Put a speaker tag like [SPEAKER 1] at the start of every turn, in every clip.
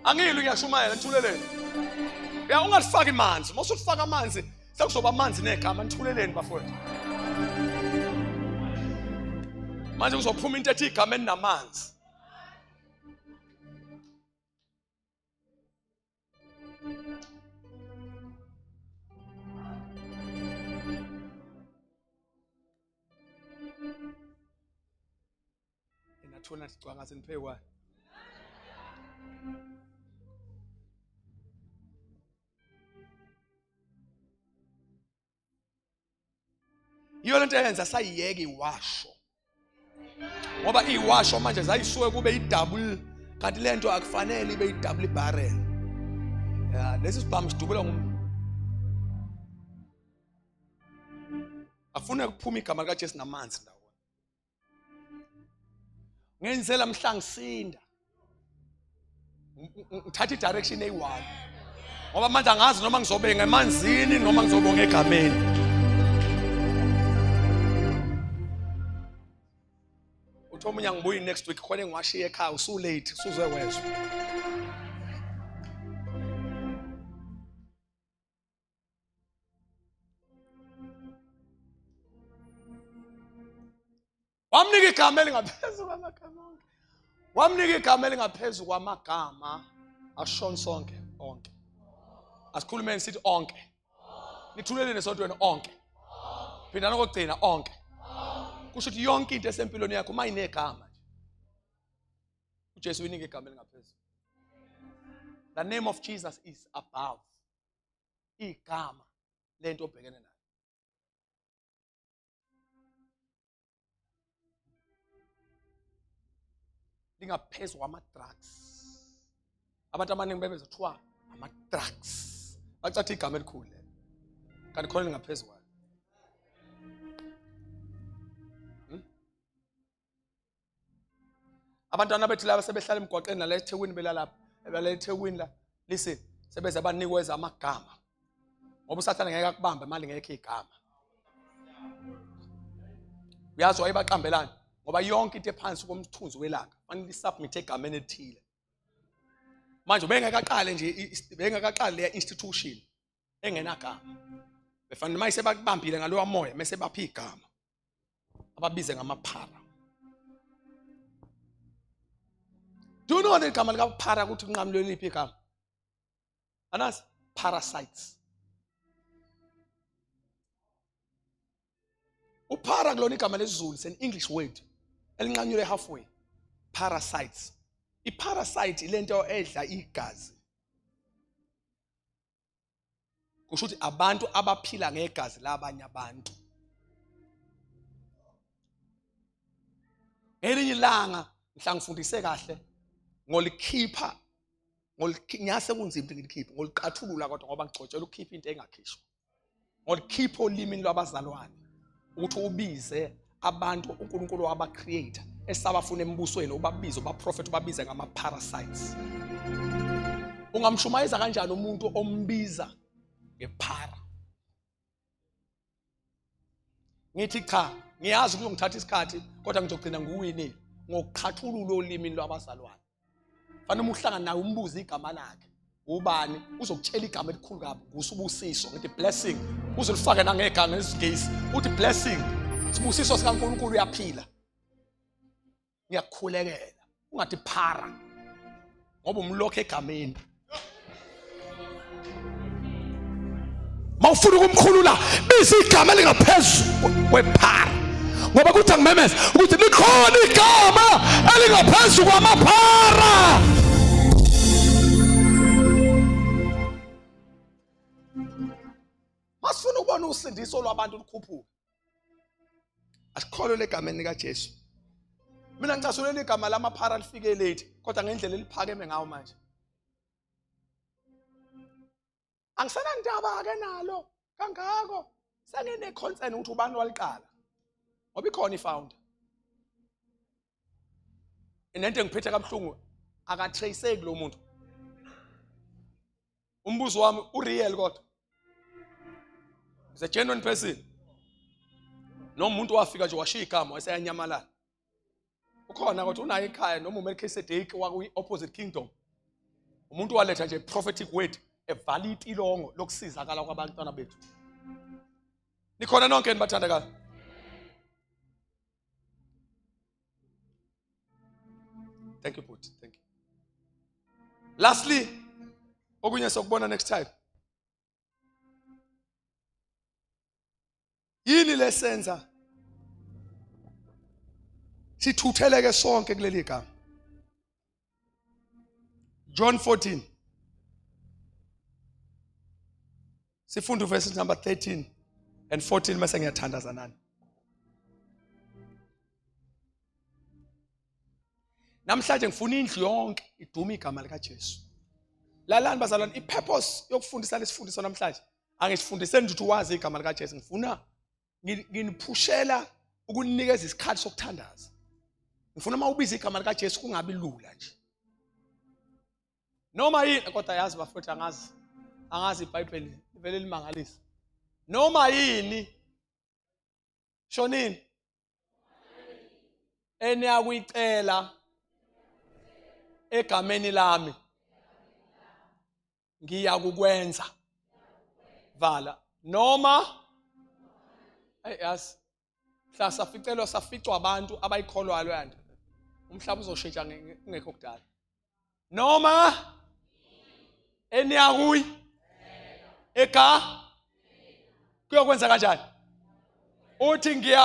[SPEAKER 1] Angilwi ngiyashumayela nithuleleni. Ya ungalifaki amanzi. Mase ufaka amanzi, sekuzoba amanzi negama nithuleleni bafowethu. Manje kuzophuma into ethi igama eninamanzi. Enathona sicwanga seniphe kwa. Iyo lento eyenza sayiyeke iwasho. Ngoba iwasho manje zayisuke kube idouble kanti lento akufanele ibe idouble barrel. Ya lesi sibhamu sidubula afuna ukuphuma igama lika Jesu namanzi ndawo. Ngenzela mhla ngisinda. Ngithatha idirection eyi-1. Ngoba manje angazi noma ngizobe ngemanzini noma ngizobonga egameni. Omunye ngibuyi next week khona ngiwashiye ekhaya usu late usuzwe wezwe. Wamnika igama elingaphezulu kwamagama onke. Wamnika igama elingaphezulu kwamagama ashon sonke onke. Asikhulumeni sithi onke. Nithuleleni esontweni onke. Phinda nokugcina onke. Kusho ukuthi yonke into esempilweni yakho mayinegama nje. uJesu unika igama elingaphezulu. The name of Jesus is above. Igama lento obhekene nayo. Lingaphezulu kwama-drugs. Abantu abaningi bebeza kuthiwa ama-drugs. Bacatha igama elikhulu lelo. Kanti khona lingaphezulu kwayo. Abantwana bethu laba sebehlala emgwaqeni nala eThekwini belalapha. Ebala eThekwini la. Listen, sebeze abanikwe amagama. Ngoba uSathane ngeke akubambe mali ngeke igama. Uyazi wayebaqambelana ngoba yonke into ephansi komthunzi welanga fanele isubmit egameni elithile. Manje bengekaqale nje bengekaqale le institution engenagama. Befanele mayise bakubambile ngalowa moya mase bapha igama. Ababize ngamaphara. Do you know what igama lika phara ukuthi unqamlwe liphi igama? Anas parasites. Uphara kulona igama lesizulu is an English word elinqanyule halfway. Parasites. I-parasite ilento edla igazi. Kusho ukuthi abantu abaphila ngegazi labanye abantu. Ngelinye ilanga mhla ngifundise kahle ngolikhipha ngiyase kunzima ukuthi ngilikhiphe ngoliqathulula kodwa ngoba ngicotshela ukukhipha into engakhishwa. Ngolikhipha olimini lwabazalwane ukuthi ubize abantu uNkulunkulu waba-creator esabafuna embusweni ubabize ubaprofeti ubabize ngama-parasites. Ungamshumayeza kanjani umuntu ombiza ngephara? Ngithi cha, ngiyazi ukuthi ngithatha isikhathi kodwa ngizogcina nguwinile ngokuqhathulula olimini lwabazalwane. Fanele uhlangana naye umbuze igama lakhe. Ubani uzokutshela igama elikhulu kabi ngusibusiso ngithi blessing uzolifaka nangegama esigesi uthi blessing sibusiso sikaNkulunkulu uyaphila. Ngiyakukhulekela ungathi phara ngoba umlokho egameni. Mawufuna ukumkhulula bese igama lingaphezulu kwephara. Ngoba kuthi angimemeza ukuthi likhona igama elingaphezulu kwamaphara. Masifuna ukubona usindiso lwabantu lukhuphuka. Asikholwe legameni lika Jesu. Mina ngicasulela igama lamaphara lifike late kodwa ngendlela eliphakeme ngawo manje. Angisana ndaba ke nalo kangako. Sengine concern ukuthi ubani waliqala. Ngoba ikhona ifounder. Inento ngiphethe kabuhlungu akatrace lo muntu. Umbuzo wami ureal kodwa. Is a genuine person. No muntu wafika nje washiya igama waseyanyamalala. Ukhona kodwa unayo ekhaya noma uMelchizedek waku opposite kingdom. Umuntu waletha nje prophetic word evala itilongo lokusizakala kwabantwana bethu. Nikhona nonke nibathandakayo? Thank you, Put. Thank you. Lastly, okunye sokubona next time. Yini lesenza sithutheleke sonke kuleli gama? John 14. Sifunda verses number 13 and 14 mase ngiyathandaza nani. Namhlanje ngifuna indlu yonke idume igama lika Jesu. Lalani bazalwane, ipurpose yokufundisa lesifundisa namhlanje angisifundise nje ukuthi wazi igama lika Jesu. Ngifuna nginiphushela ukunikeza isikhathi sokuthandaza. Ngifuna mawubiza igama lika Jesu kungabi lula nje. Noma yini kodwa yazi bafowethu angazi iBhayibheli livele limangalisa. Noma yini shonini eniyakuyicela egameni lami ngiyakukwenza. Vala noma yes saficelo saficwa abantu abayikholwayo yandi. Umhlaba uzoshintsha ngekho kudala. Noma eniyakuyi kuyokwenza kanjani? Uthi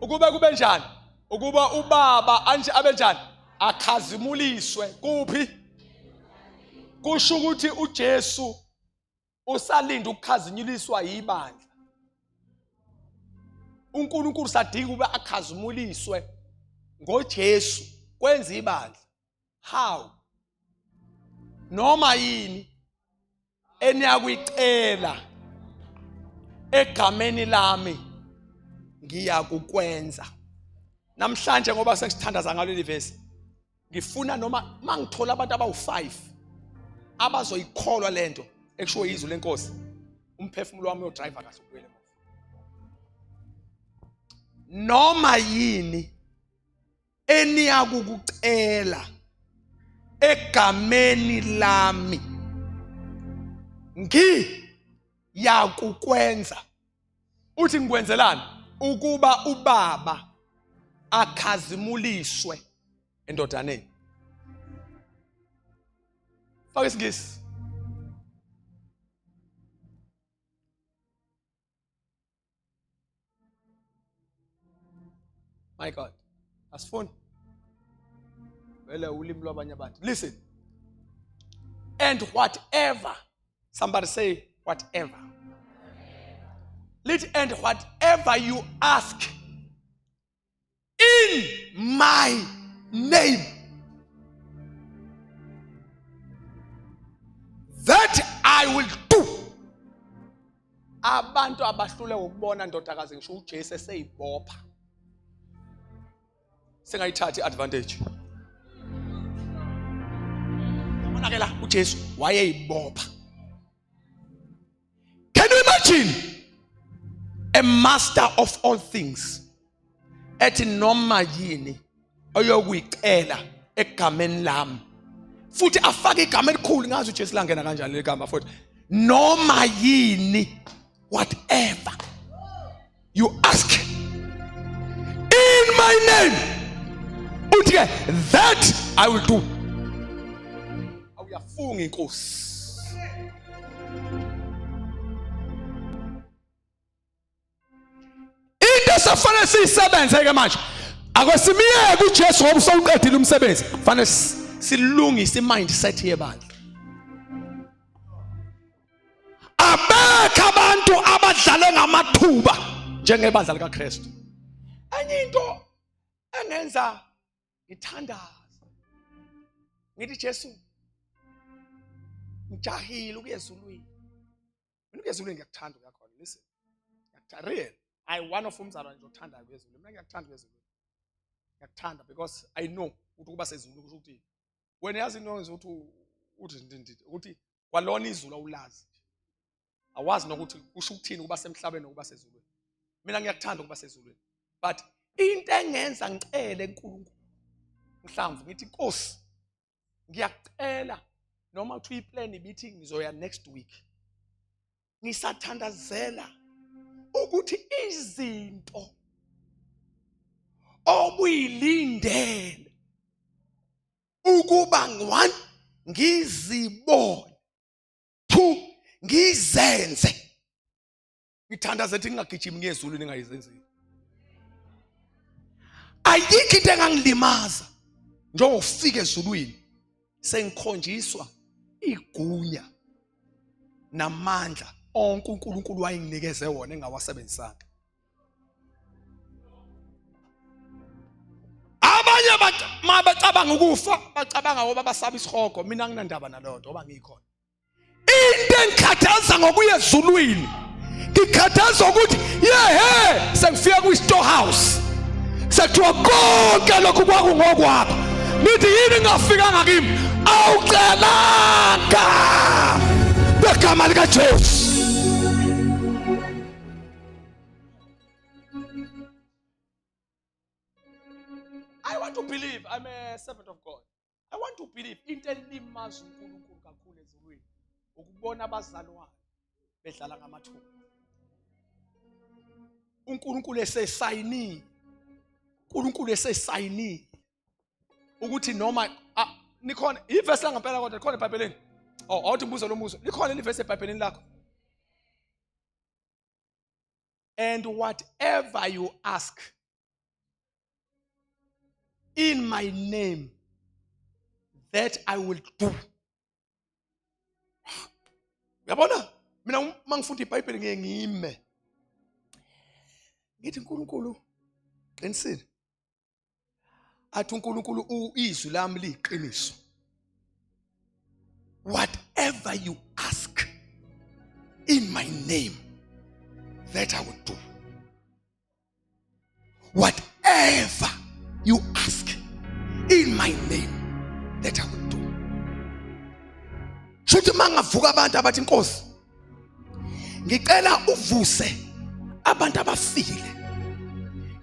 [SPEAKER 1] ukuba kube njani? Ukuba ubaba anje abe njani? Akhazimuliswe kuphi? Kusho ukuthi uJesu usalinda ukukhazimuliswa yibandla. uNkulunkulu sadinga ube akhazimuliswe ngoJesu kwenza ibandla. How? Noma yini eniyakuyicela egameni lami ngiyakukwenza. Namhlanje ngoba sesithandaza ngalo leli verse, ngifuna noma mangithola abantu abawu5 abazoyikholwa lento ekusho izwi lenkosi, umphefumulo wami uyodrive kahle ukubuyela emuva. Noma yini eniyakukucela egameni lami ngiyakukwenza. Uthi ngikwenzelani? Ukuba ubaba akhazimuliswe endodaneni. Faka isingisi. My God. Asifuni. Vele ulimi lwabanye abantu. Listen. And whatever. Somebody say whatever. And whatever you ask in my name, that I will do. Abantu abahlule ukubona ndodakazi ngisho uJesu eseyibopha. Sengayithathi advantage. Bonakela uJesu wayeyibopha. Can you imagine? A master of all things ethi noma yini oyokuyicela egameni lami, futhi afake igama elikhulu. Ngazi uJesu langena kanjani legama futhi. Noma yini, whatever you ask in my name, uthi that I will do. Awuyafunga inkosi. Safana sisebenze ke manje. Akwesimiye uJesu ngoba usawuqedile umsebenzi. Fanele silungise imindset yebandla. Abekho abantu abadlale ngamathuba njengebandla likaKristu. Enye into engenza ngithandaza, ngithi Jesu ngijahile ukuya ezulwini. Mina ukuya ezulwini ngiyakuthanda kakhulu. Listen. Ngiyakuthanda real. One of umzalwane nje othanda kwezulu. Mina ngiyakuthanda kwezulu. Ngiyakuthanda because I know ukuba sezulu kusho ukuthi wena yazi into ukuthi kwalona izulu awulazi. Awazi nokuthi kusho ukuthini ukuba semhlabeni ukuba sezulwini. Mina ngiyakuthanda ukuba sezulwini. But into engenza ngicele uNkulunkulu mhlawumbe ngithi Nkosi ngiyacela noma uthi uyiplan ibithi ngizoya next week. Ngisathandazela ukuthi izinto obuyilindele ukuba one ngizibone, two ngizenze. Ngithandaza ukuthi ngingagijimi ngezulu ningayizenzile. Ayikho into engangilimaza njengokufika ezulwini sengikhonjiswa igunya namandla onke uNkulunkulu wayenginikeze wona engawasebenzisanga. Abanye mabacabanga ukufa bacabanga ngoba basaba isihogo. Mina nginandaba nalonto ngoba ngikhona. Into engikhathaza ngokuya ezulwini ngikhathaza ukuthi yehe sengifika kwi-storehouse sekuthiwa konke lokhu kwakungokwakho. Nithi yini ngafikanga kimi? Awucelanga begama likaJesu. I want to believe. I'm a servant of God. I want to believe into elimaza uNkulunkulu kakhulu ezulwini ukubona abazalwane bedlala ngamathumba. uNkulunkulu esesayini, uNkulunkulu esesayini ukuthi noma nikhona ivesi langempela kodwa likhona eBhayibhelini. Awuthi mbuzo lo mbuzo. Likhona ivesi eBhayibhelini lakho. And whatever you ask in my name, that I will do. Uyabona? Mina mangifunda iBhayibheli ngeke ngime. Ngithi uNkulunkulu qinisile. Athi uNkulunkulu izwi lami liqiniso. Whatever you ask in my name, that I will do. Whatever you ask in my name, that I will do. Shuthi mangavuka abantu abathi Nkosi, ngicela uvuse abantu abafile.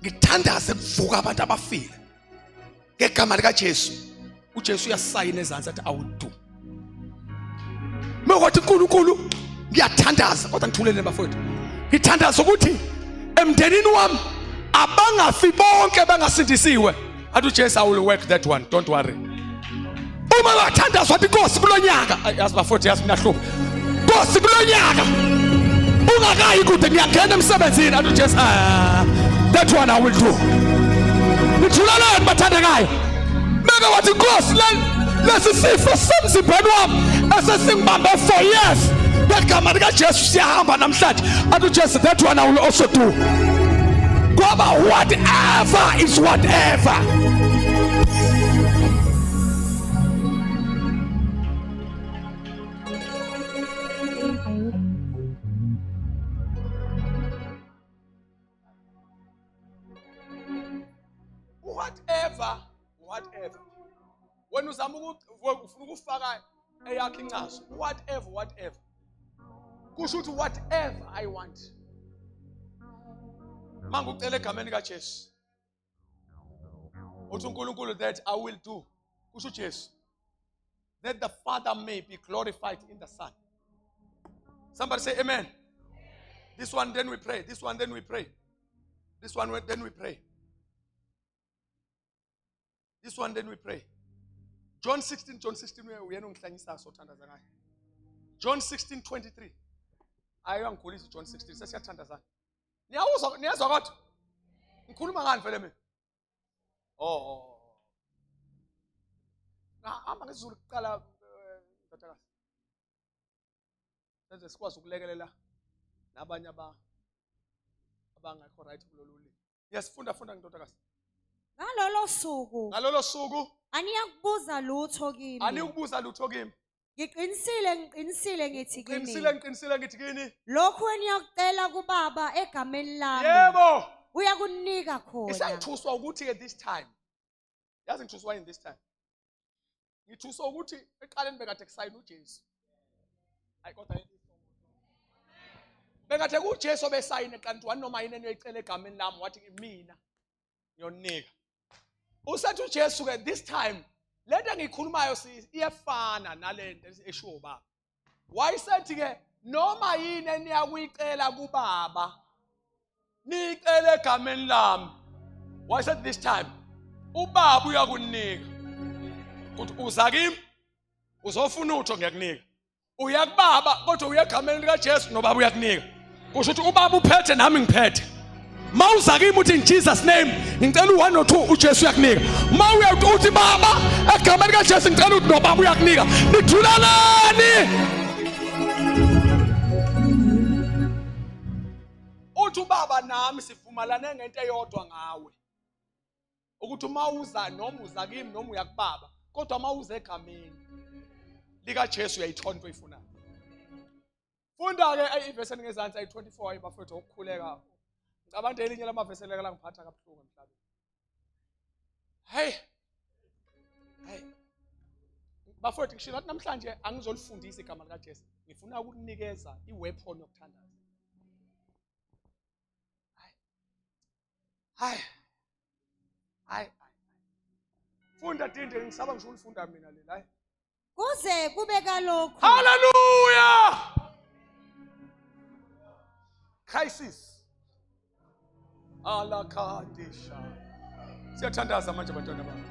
[SPEAKER 1] Ngithandaze kuvuka abantu abafile. Ngegama likaJesu, uJesu uyasayina ezantsi athi I will do. Mawuthi uNkulunkulu ngiyathandaza kodwa ngithulele bafowethu. Ngithandaza ukuthi emndenini wami abangafi bonke bangasindisiwe. Athi uJesu I will work that one, don't worry. Uma bathandazwa athi Nkosi kulonyaka, yazi bafowethu yazi mina hlupha. Nkosi kulonyaka ungakayi kude ngiyangena emsebenzini. Athi uJesu that one I will do. Ngithuleleni bathandekayo. Beke wathi Nkosi lesi sifo semzimbeni wami esesingibambe for years. Begama likaJesu siyahamba namhlanje. Athi uJesu that one I will also do. Ngoba whatever is whatever. Whatever. When uzama ukufaka eyakhe incazo, whatever. Kusho ukuthi whatever I want. Manje ucela egameni kaJesu. Uthi uNkulunkulu that I will do. Kusho uJesu. That the Father may be glorified in the Son. Somebody say amen. This one then we pray. This one then we pray. This one then we pray. This one then we pray. John 16 uyena ungihlanyisa sothandaza ngayo. John 16:23. Ayangkhulisa John 16 sesiyathandazana. Niyazwa kodwa? Ngikhuluma ngani vele mina? Hamba ngesizulu kuqala ndodakazi. Senze sikwazi ukulekelela nabanye abangekho right kulolu limi. Yasifunda ndodakazi. Ngalolo suku
[SPEAKER 2] aniyakubuza lutho kimi. Ngiqinisile ngithi kini. Lokhu eniyakutela kuBaba egameni lami.
[SPEAKER 1] Yebo.
[SPEAKER 2] Uyakunika khona.
[SPEAKER 1] Isangithuswa ukuthi this time. Yazi ngithuswa in this time. Ngithuswa ukuthi eqaleni bekade kusayina uJesu. Hayi kodwa bekade kuJesu obesayina kanti wani noma yini eniyicela egameni lami wathi mina ngiyonika. Usathi uJesu ke this time lento engikhulumayo iyefana nalento eshiwo ubaba. Wayesethi ke noma yini eniyakuyicela kubaba nicela egameni lami. Wayesethi this time ubaba uyakunika. Uthi uza kimi uzofuna utho ngiyakunika. Uya kubaba kodwa uya egameni lika Jesu nobaba uyakunika. Kusho ukuthi ubaba uphethe nami ngiphethe. Mawuza kimi uthi in Jesus name ngicela u1 no 2 uJesu uyakunika. Mawuya uthi baba egameni lika Jesu ngicela ukuthi nobaba uyakunika. Nithulalani. Uthi ubaba nami sivumalane ngento eyodwa ngawe. Ukuthi uma uza noma uza kimi noma uya kubaba kodwa uma uza egameni lika Jesu uyayithola into oyifunayo. Funda ke ivesi engezansi ayi24 ayibafethu ukukhuleka. Abantu elinye lamavesi la ngiphatha kabuhlungu emhlabeni. Hey. Bafethu ngishilo ukuthi namhlanje angizolifundisa igama lika Jesu. Ngifuna ukukunikeza iweapon yokuthandaza. Hayi. Funda dinde ngisaba ngisho ulifunda mina lela hayi.
[SPEAKER 2] Kuze kube kalokho.
[SPEAKER 1] Hallelujah. Crisis. Alakadisha. Siyathandaza manje abantwana bami.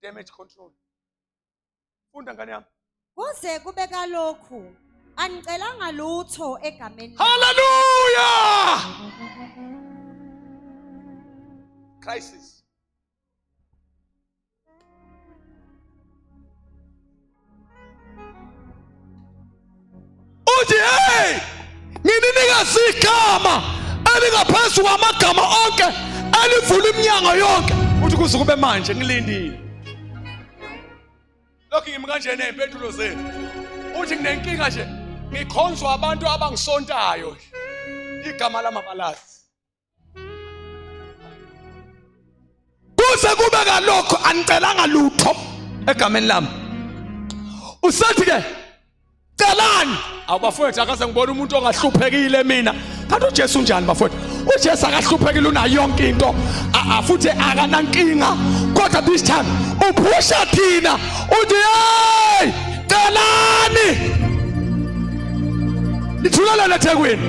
[SPEAKER 1] Damage control. Funda ngane yami.
[SPEAKER 2] Kuze kube kalokho. Angicelanga lutho egameni.
[SPEAKER 1] Hallelujah. Crisis. Uthi hey ngininika sigama elingaphezu kwamagama onke elivula iminyango yonke. Uthi kuze kube manje ngilindile. Lokho ngimi kanje nezimpendulo zenu. Uthi nginenkinga nje ngikhonzwa abantu abangisontayo igama lamabalazi. Kuze kube kalokho anicelanga lutho egameni lami. Usathi ke celani awubafowethu akaze ngibona umuntu ongahluphekile mina. Kanti uJesu unjani bafowethu? uJesu akahluphekile unayo yonke into futhi akanankinga. Kodwa this time uphusha thina uthi hey celani. Nithulelane eThekwini.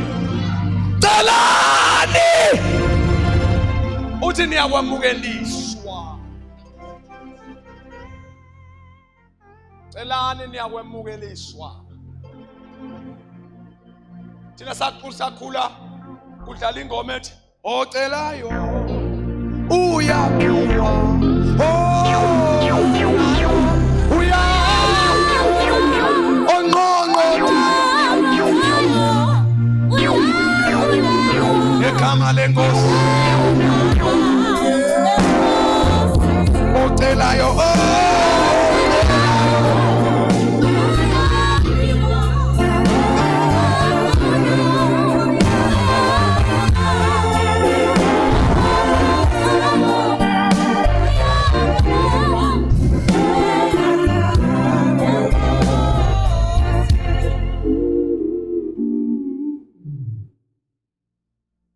[SPEAKER 1] Celani. Uthi niyakwamukeliswa. Celani niyakwamukeliswa. Thina sakhula kudlala ingoma ethi ocelayo uyaphiwa. Uya onqonqo egama lenkosi ocelayo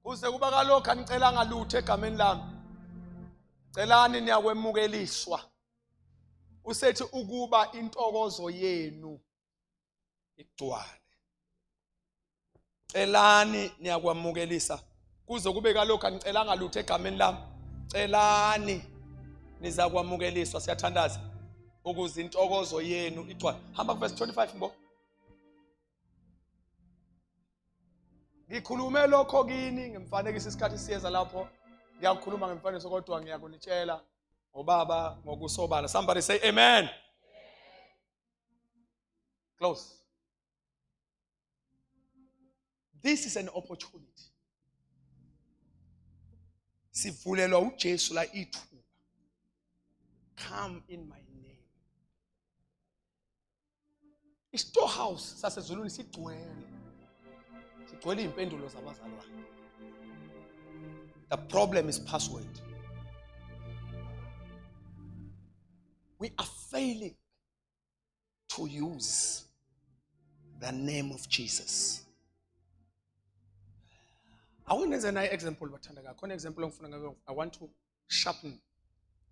[SPEAKER 1] kuze kuba kalokho anicelanga lutho egameni lami. Celani niyakwemukeliswa. Usethi ukuba intokozo yenu igcwale. Celani niyakwamukelisa. Kuze kube kalokho anicelanga lutho egameni lami. Celani nizakwamukeliswa. Siyathandaza ukuze intokozo yenu igcwale. Hamba verse 25 mbo. Ngikhulume lokho kini ngemfanekisi isikhathi siyeza lapho ngiyakhuluma ngemfanekisi kodwa ngiyakunitshela ngobaba ngokusobala. Somebody say amen. Close. This is an opportunity. Sivulelwa uJesu la ithuba. Come in my name. Istorehouse sasezulwini sigcwele. Sigcwele impendulo zabazalwane. The problem is password. We are failing to use the name of Jesus. I want to use an example. I want to sharpen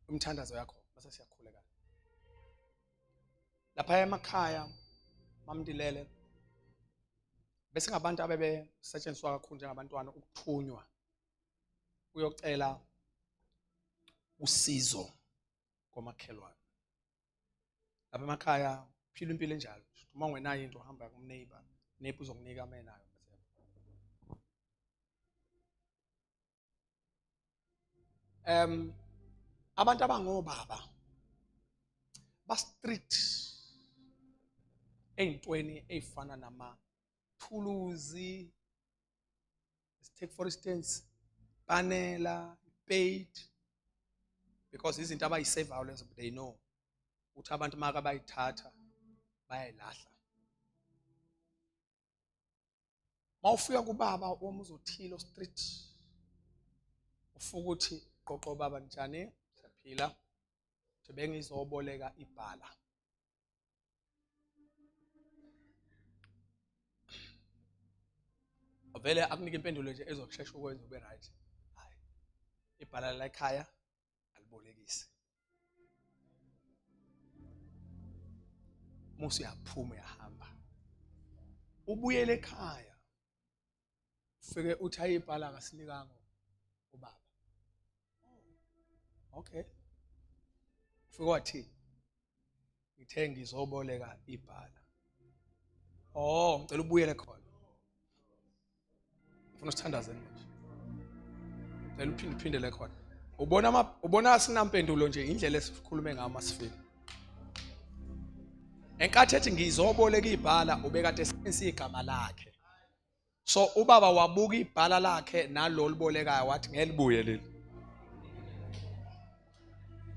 [SPEAKER 1] umthandazo yakho bese siyakhuleka lapha emakhaya mamndilele bese ngabantu abebe setshenziswa kakhulu njengabantwana ukuthunywa uyocela usizo komakhelwane lapha emakhaya phila impilo enjalo uma ungenayo into uhamba kumneighbor neighbor uzokunika amenayo abantu abangobaba ba strict ey'ntweni ey'fana namathuluzi. Let's take for instance panela, paid, because izinto abayisave lezi they know ukuthi abantu maka bayithatha bayayilahla. Mawufika kubaba uma uzothila street ufuka ukuthi qoqo baba njani siyaphila bengizoboleka ibhala. Vele akunika impendulo nje ezokushesha ukwenza ube right. Hayi. Ibhala la ekhaya alibolekise. Musu yaphuma yahamba. Ubuyele ekhaya. Ufike uthi ayibhala akasinikanga ubaba. Okay. Ufike wathi ngithe ngizoboleka ibhala. Oh, ngicela ubuyele khona. Ufuna usithandazeni manje. Ngicela uphindele khona. Ubona sinampendulo nje indlela esikhulume ngayo masifika. Enkathi ethi ngizoboleka ibhala ubekade sensi igama lakhe. So ubaba wabuka ibhala lakhe nalo libolekayo wathi ngelibuye leli.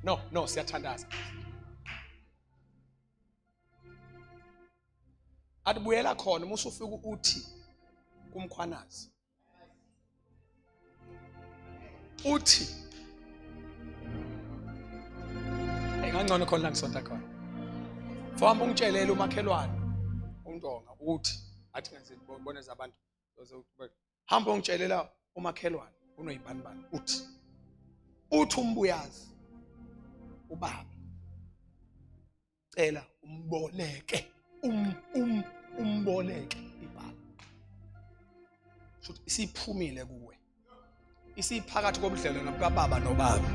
[SPEAKER 1] No, siyathandaza. Adibuyela khona musu ufika uthi kumkhwanazi. Uthi engangcono khona la ngisonta khona. Famba ungitshelele umakhelwane uNtonga uthi athi ngizibone zabantu hamba ungitshelela umakhelwane unoyibanibani uthi umbuyazi ubaba cela umboleke umboleke ibhala shothi isiphumile kuwe isiphakathi kobudlelwano bukababa nobaba.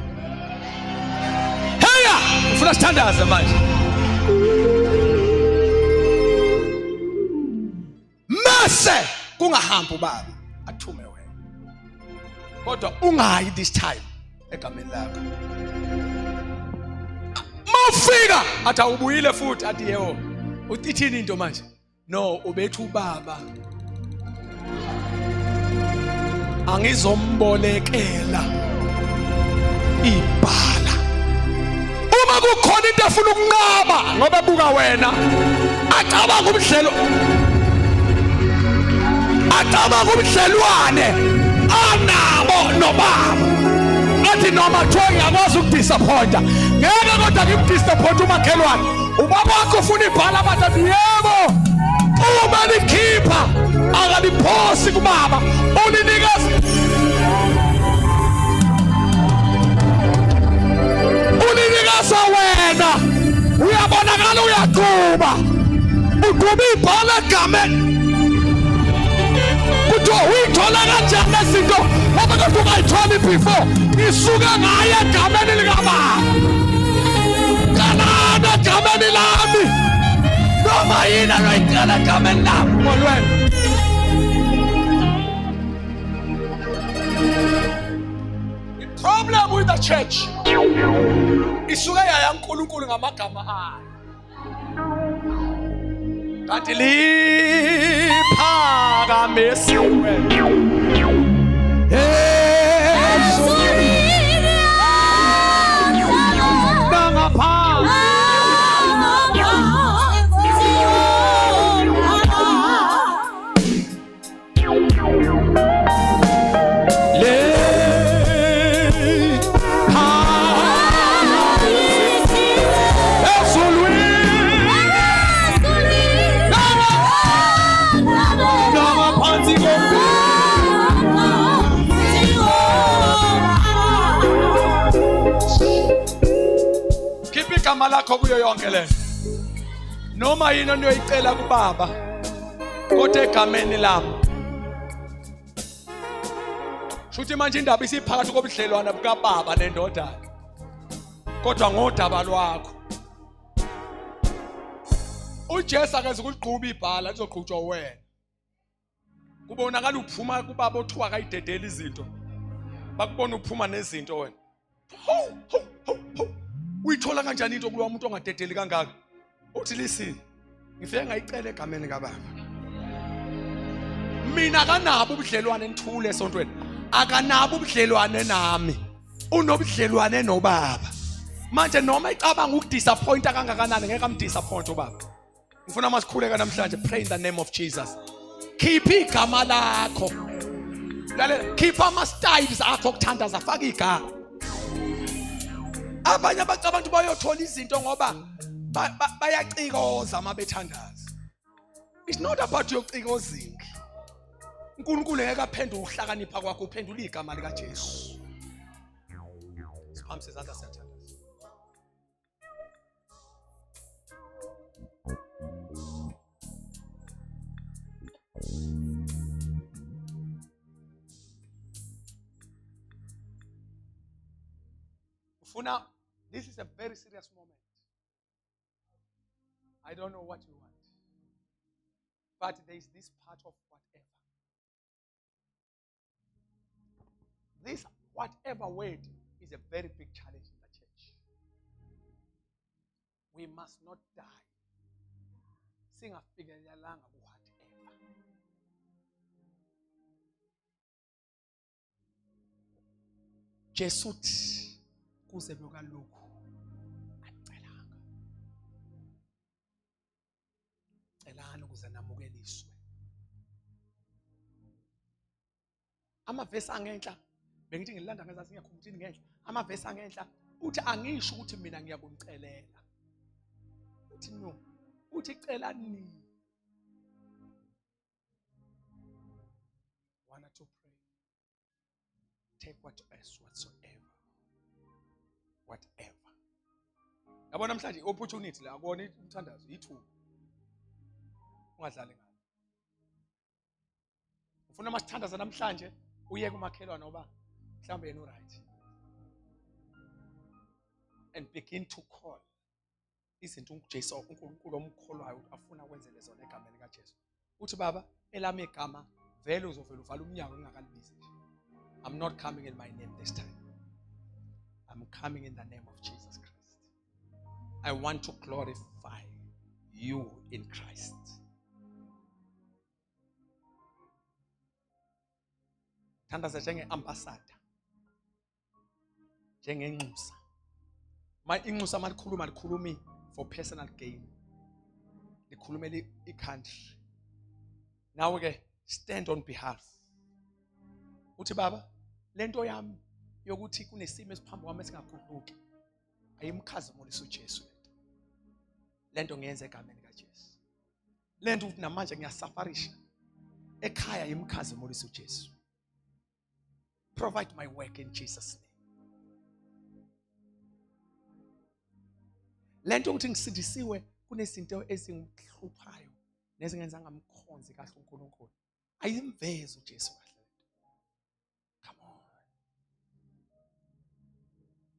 [SPEAKER 1] Heya ufuna sithandaze manje mase kungahambi ubaba athume wena kodwa ungayi this time egameni lakho. Mawufika athi awubuyile futhi athi yebo uthithini into manje no ubethu ubaba angizombolekela ibhala. Uma kukhona into efuna ukunqaba ngoba buka wena acabanga ubudlelwane anabo nobaba. Athi noma kuthiwa ngiyakwazi ukudisappointa ngeke kodwa ngimdisappoint umakhelwane. Ubaba wakho ufuna ibhala abathi yebo uma likhipha akaliphosi kubaba ulinikaza wena uyabonakala uyaquba uquba ibhala egameni kuthiwa uyithola kanjani lezinto ngoba kodwa ungayitholi before isuka ngaye egameni likababa kalana egameni lami noma yini anoyicela egameni lami molweni. The problem with the church isuka yaya uNkulunkulu ngamagama ayo kanti liphakamisiwe igama lakho kuyo yonke le noma yini oniyoyicela kuBaba kodwa egameni lami shuthi manje indaba isiphakathi kobudlelwana bukaBaba nendoda kodwa ngodaba lwakho uJesu akeze ukuligquba ibhala lizoqhutshwa wena kubonakala uphuma kuBaba othiwa akayidedela izinto bakubona uphuma nezinto wena uyithola kanjani into kulo umuntu ongadedeli kangaka uthi listen ngifike ngayicela egameni kaBaba mina kanabo ubudlelwane nithule esontweni akanabo ubudlelwane nami unobudlelwane noBaba manje noma icabanga ukudisappointa kangakanani ngeke amdisappoint uBaba ngifuna masikhuleka namhlanje pray in the name of Jesus keep igama lakho lalela keep ama-styles akho okuthandaza faka igama abanye abacabanga bayothola izinto ngoba bayacikoza mabethandaza it's not about yokucikozing uNkulunkulu ngeke aphendule ukuhlakanipha kwakho uphendula igama lika Jesu siphambise izandla siyathandaza ufuna this is a very serious moment I don't know what you want but there is this part of whatever this whatever word is a very big challenge in the church we must not die singafikelelanga ku whatever Jesu kuze bekalokhu acelanga ukuze namukeliswe amavesi angenhla bengithi ngilanda ngazazi ngiyakhumbula ngenhla amavesi angenhla uthi angisho ukuthi mina ngiyakumcelela uthi no uthi cela nini wanna to pray take whatsoever yabo namhlanje opportunity la akona umthandazo yithuba ungadlali ngalo ufuna masithandaza namhlanje uye kumakhelwane oba mhlawumbe yena uright and begin to call izinto uJesu uNkulunkulu omkholwayo afuna kwenzele zona egameni likaJesu uthi baba elami igama vele uzovela uvala umnyango engakalibizi nje I'm not coming in my name this time I'm coming in the name of Jesus Christ I want to glorify you in Christ thandaza njenge-ambassador njengenxusa inxusa malikhulumi for personal gain likhulumela i-country nawe ke stand on behalf uthi baba lento yami yokuthi kunesimo esiphambi kwami esingaguquki ayimkhazimulisa uJesu lento ngiyenza egameni kaJesu lento ukuthi namanje ngiyasafarisha ekhaya yimkhazimulisa uJesu provide my work in Jesus name lento ukuthi ngisindisiwe kunezinto ezingihluphayo nezingenza ngamkhonzi kahle uNkulunkulu ayimveze uJesu kahle come on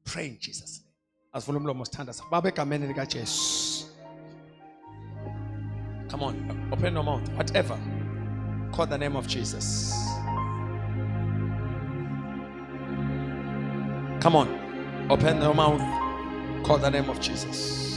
[SPEAKER 1] pray in Jesus name asivula umlomo sithandaza baba egameni lika Jesu come on open your mouth whatever call the name of Jesus come on open your mouth call the name of Jesus